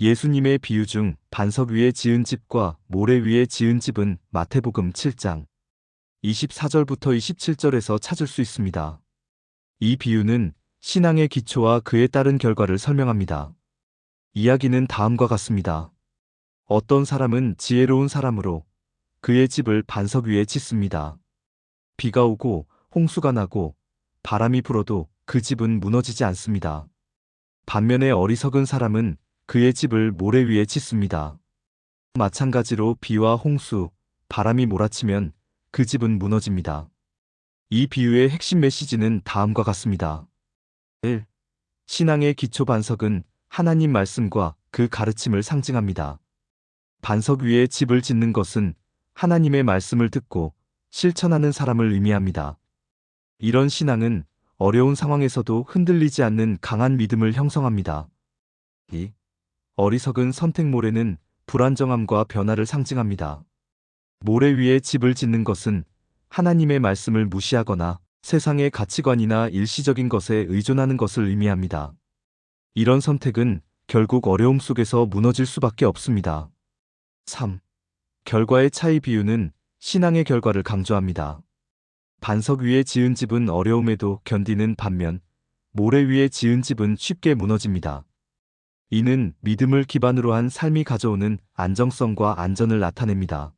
예수님의 비유 중 반석 위에 지은 집과 모래 위에 지은 집은 마태복음 7장 24절부터 27절에서 찾을 수 있습니다. 이 비유는 신앙의 기초와 그에 따른 결과를 설명합니다. 이야기는 다음과 같습니다. 어떤 사람은 지혜로운 사람으로 그의 집을 반석 위에 짓습니다. 비가 오고 홍수가 나고 바람이 불어도 그 집은 무너지지 않습니다. 반면에 어리석은 사람은 그의 집을 모래 위에 짓습니다. 마찬가지로 비와 홍수, 바람이 몰아치면 그 집은 무너집니다. 이 비유의 핵심 메시지는 다음과 같습니다. 1. 신앙의 기초 반석은 하나님 말씀과 그 가르침을 상징합니다. 반석 위에 집을 짓는 것은 하나님의 말씀을 듣고 실천하는 사람을 의미합니다. 이런 신앙은 어려운 상황에서도 흔들리지 않는 강한 믿음을 형성합니다. 2. 어리석은 선택 모래는 불안정함과 변화를 상징합니다. 모래 위에 집을 짓는 것은 하나님의 말씀을 무시하거나 세상의 가치관이나 일시적인 것에 의존하는 것을 의미합니다. 이런 선택은 결국 어려움 속에서 무너질 수밖에 없습니다. 3. 결과의 차이 비유는 신앙의 결과를 강조합니다. 반석 위에 지은 집은 어려움에도 견디는 반면 모래 위에 지은 집은 쉽게 무너집니다. 이는 믿음을 기반으로 한 삶이 가져오는 안정성과 안전을 나타냅니다.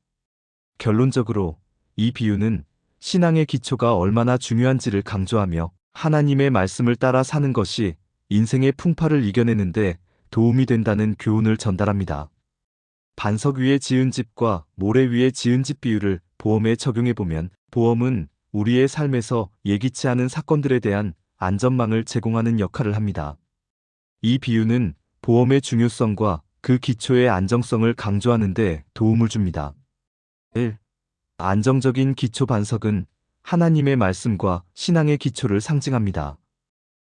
결론적으로 이 비유는 신앙의 기초가 얼마나 중요한지를 강조하며 하나님의 말씀을 따라 사는 것이 인생의 풍파를 이겨내는데 도움이 된다는 교훈을 전달합니다. 반석 위에 지은 집과 모래 위에 지은 집 비유를 보험에 적용해보면 보험은 우리의 삶에서 예기치 않은 사건들에 대한 안전망을 제공하는 역할을 합니다. 이 비유는 보험의 중요성과 그 기초의 안정성을 강조하는 데 도움을 줍니다. 1. 안정적인 기초 반석은 하나님의 말씀과 신앙의 기초를 상징합니다.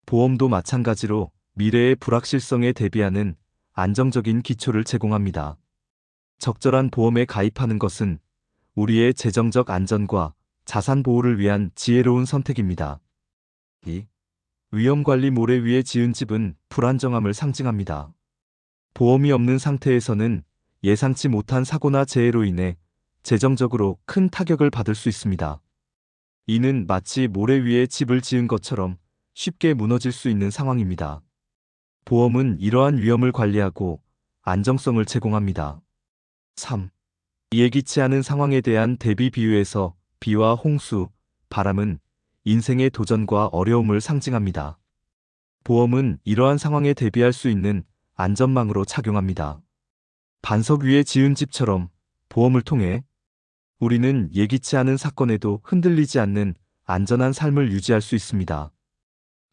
보험도 마찬가지로 미래의 불확실성에 대비하는 안정적인 기초를 제공합니다. 적절한 보험에 가입하는 것은 우리의 재정적 안전과 자산 보호를 위한 지혜로운 선택입니다. 2. 위험관리 모래 위에 지은 집은 불안정함을 상징합니다. 보험이 없는 상태에서는 예상치 못한 사고나 재해로 인해 재정적으로 큰 타격을 받을 수 있습니다. 이는 마치 모래 위에 집을 지은 것처럼 쉽게 무너질 수 있는 상황입니다. 보험은 이러한 위험을 관리하고 안정성을 제공합니다. 3. 예기치 않은 상황에 대한 대비 비유에서 비와 홍수, 바람은 인생의 도전과 어려움을 상징합니다. 보험은 이러한 상황에 대비할 수 있는 안전망으로 착용합니다. 반석 위에 지은 집처럼 보험을 통해 우리는 예기치 않은 사건에도 흔들리지 않는 안전한 삶을 유지할 수 있습니다.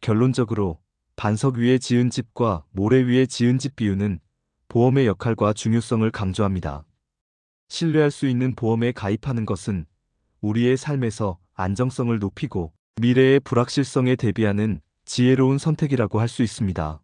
결론적으로 반석 위에 지은 집과 모래 위에 지은 집 비유는 보험의 역할과 중요성을 강조합니다. 신뢰할 수 있는 보험에 가입하는 것은 우리의 삶에서 안정성을 높이고 미래의 불확실성에 대비하는 지혜로운 선택이라고 할 수 있습니다.